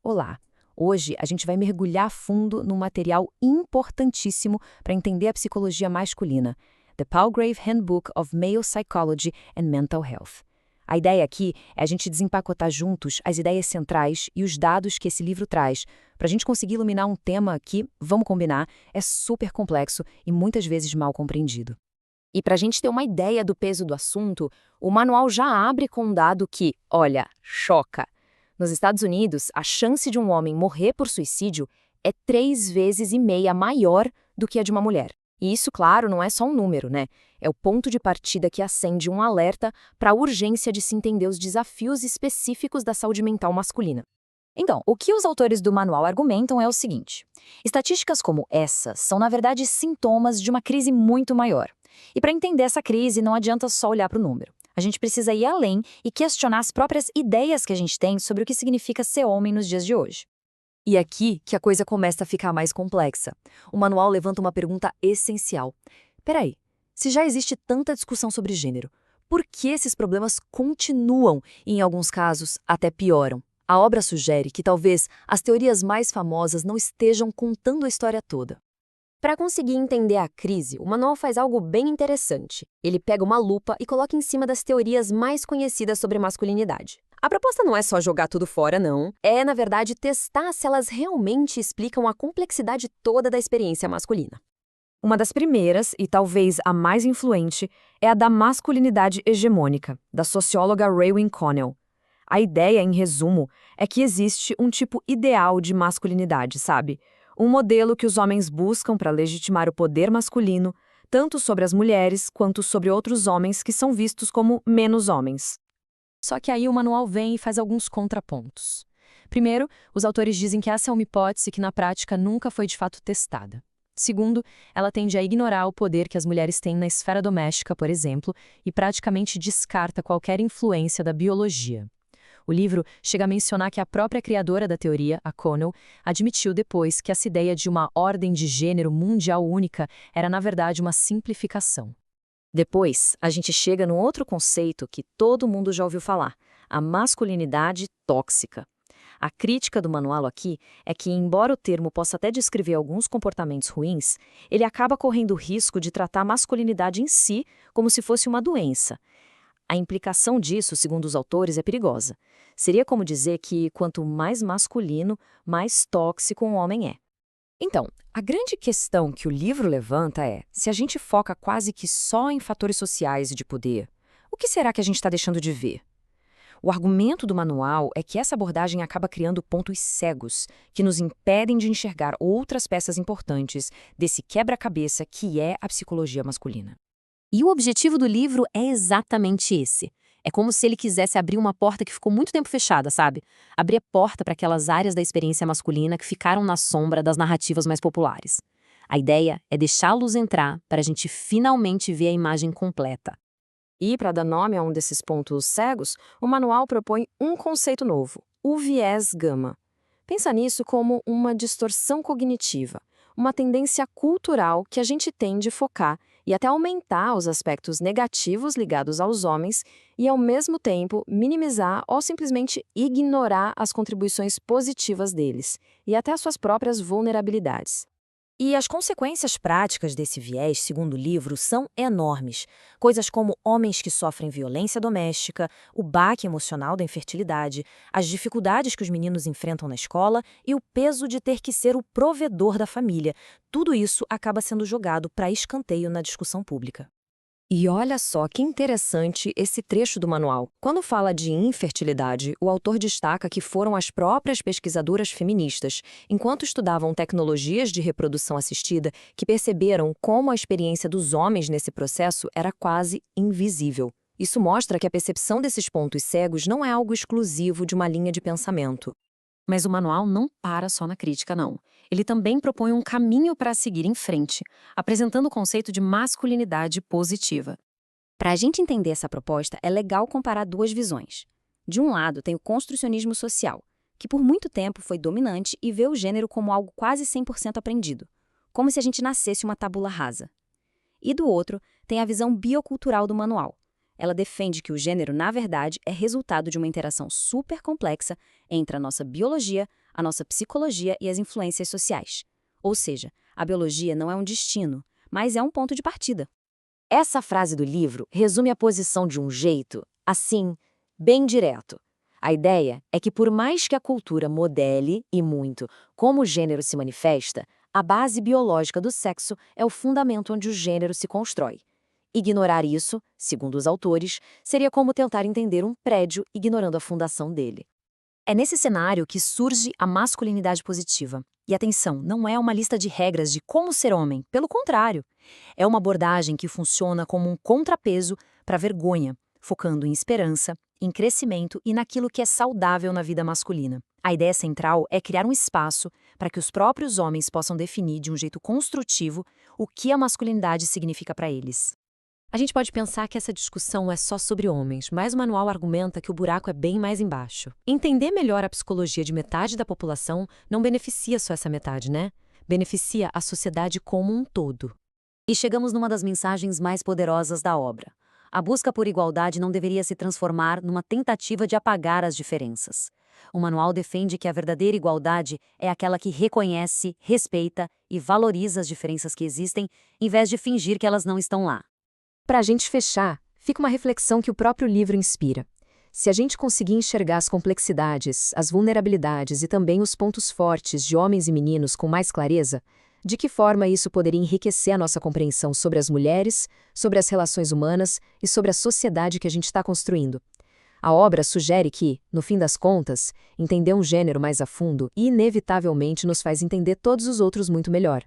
Olá! Hoje a gente vai mergulhar fundo num material importantíssimo para entender a psicologia masculina, The Palgrave Handbook of Male Psychology and Mental Health. A ideia aqui é a gente desempacotar juntos as ideias centrais e os dados que esse livro traz, para a gente conseguir iluminar um tema que, vamos combinar, é super complexo e muitas vezes mal compreendido. E para a gente ter uma ideia do peso do assunto, o manual já abre com um dado que, olha, choca. Nos Estados Unidos, a chance de um homem morrer por suicídio é 3,5 vezes maior do que a de uma mulher. E isso, claro, não é só um número, né? É o ponto de partida que acende um alerta para a urgência de se entender os desafios específicos da saúde mental masculina. Então, o que os autores do manual argumentam é o seguinte: estatísticas como essa são, na verdade, sintomas de uma crise muito maior. E para entender essa crise, não adianta só olhar para o número. A gente precisa ir além e questionar as próprias ideias que a gente tem sobre o que significa ser homem nos dias de hoje. E é aqui que a coisa começa a ficar mais complexa. O manual levanta uma pergunta essencial. Peraí, se já existe tanta discussão sobre gênero, por que esses problemas continuam e, em alguns casos, até pioram? A obra sugere que talvez as teorias mais famosas não estejam contando a história toda. Para conseguir entender a crise, o manual faz algo bem interessante. Ele pega uma lupa e coloca em cima das teorias mais conhecidas sobre masculinidade. A proposta não é só jogar tudo fora, não. É, na verdade, testar se elas realmente explicam a complexidade toda da experiência masculina. Uma das primeiras, e talvez a mais influente, é a da masculinidade hegemônica, da socióloga Raewyn Connell. A ideia, em resumo, é que existe um tipo ideal de masculinidade, sabe? Um modelo que os homens buscam para legitimar o poder masculino, tanto sobre as mulheres quanto sobre outros homens que são vistos como menos homens. Só que aí o manual vem e faz alguns contrapontos. Primeiro, os autores dizem que essa é uma hipótese que na prática nunca foi de fato testada. Segundo, ela tende a ignorar o poder que as mulheres têm na esfera doméstica, por exemplo, e praticamente descarta qualquer influência da biologia. O livro chega a mencionar que a própria criadora da teoria, a Connell, admitiu depois que essa ideia de uma ordem de gênero mundial única era, na verdade, uma simplificação. Depois, a gente chega num outro conceito que todo mundo já ouviu falar, a masculinidade tóxica. A crítica do manual aqui é que, embora o termo possa até descrever alguns comportamentos ruins, ele acaba correndo o risco de tratar a masculinidade em si como se fosse uma doença. A implicação disso, segundo os autores, é perigosa. Seria como dizer que quanto mais masculino, mais tóxico um homem é. Então, a grande questão que o livro levanta é, se a gente foca quase que só em fatores sociais e de poder, o que será que a gente está deixando de ver? O argumento do manual é que essa abordagem acaba criando pontos cegos, que nos impedem de enxergar outras peças importantes desse quebra-cabeça que é a psicologia masculina. E o objetivo do livro é exatamente esse. É como se ele quisesse abrir uma porta que ficou muito tempo fechada, sabe? Abrir a porta para aquelas áreas da experiência masculina que ficaram na sombra das narrativas mais populares. A ideia é deixar a luz entrar para a gente finalmente ver a imagem completa. E, para dar nome a um desses pontos cegos, o manual propõe um conceito novo, o viés gama. Pensa nisso como uma distorção cognitiva, uma tendência cultural que a gente tem de focar e até aumentar os aspectos negativos ligados aos homens e, ao mesmo tempo, minimizar ou simplesmente ignorar as contribuições positivas deles e até as suas próprias vulnerabilidades. E as consequências práticas desse viés, segundo o livro, são enormes. Coisas como homens que sofrem violência doméstica, o baque emocional da infertilidade, as dificuldades que os meninos enfrentam na escola e o peso de ter que ser o provedor da família. Tudo isso acaba sendo jogado para escanteio na discussão pública. E olha só que interessante esse trecho do manual. Quando fala de infertilidade, o autor destaca que foram as próprias pesquisadoras feministas, enquanto estudavam tecnologias de reprodução assistida, que perceberam como a experiência dos homens nesse processo era quase invisível. Isso mostra que a percepção desses pontos cegos não é algo exclusivo de uma linha de pensamento. Mas o manual não para só na crítica, não. Ele também propõe um caminho para seguir em frente, apresentando o conceito de masculinidade positiva. Para a gente entender essa proposta, é legal comparar duas visões. De um lado, tem o construcionismo social, que por muito tempo foi dominante e vê o gênero como algo quase 100% aprendido, como se a gente nascesse uma tabula rasa. E do outro, tem a visão biocultural do manual. Ela defende que o gênero, na verdade, é resultado de uma interação super complexa entre a nossa biologia, a nossa psicologia e as influências sociais. Ou seja, a biologia não é um destino, mas é um ponto de partida. Essa frase do livro resume a posição de um jeito, assim, bem direto. A ideia é que por mais que a cultura modele, e muito, como o gênero se manifesta, a base biológica do sexo é o fundamento onde o gênero se constrói. Ignorar isso, segundo os autores, seria como tentar entender um prédio ignorando a fundação dele. É nesse cenário que surge a masculinidade positiva. E atenção, não é uma lista de regras de como ser homem, pelo contrário. É uma abordagem que funciona como um contrapeso para a vergonha, focando em esperança, em crescimento e naquilo que é saudável na vida masculina. A ideia central é criar um espaço para que os próprios homens possam definir de um jeito construtivo o que a masculinidade significa para eles. A gente pode pensar que essa discussão é só sobre homens, mas o manual argumenta que o buraco é bem mais embaixo. Entender melhor a psicologia de metade da população não beneficia só essa metade, né? Beneficia a sociedade como um todo. E chegamos numa das mensagens mais poderosas da obra. A busca por igualdade não deveria se transformar numa tentativa de apagar as diferenças. O manual defende que a verdadeira igualdade é aquela que reconhece, respeita e valoriza as diferenças que existem, em vez de fingir que elas não estão lá. Para a gente fechar, fica uma reflexão que o próprio livro inspira. Se a gente conseguir enxergar as complexidades, as vulnerabilidades e também os pontos fortes de homens e meninos com mais clareza, de que forma isso poderia enriquecer a nossa compreensão sobre as mulheres, sobre as relações humanas e sobre a sociedade que a gente está construindo? A obra sugere que, no fim das contas, entender um gênero mais a fundo inevitavelmente nos faz entender todos os outros muito melhor.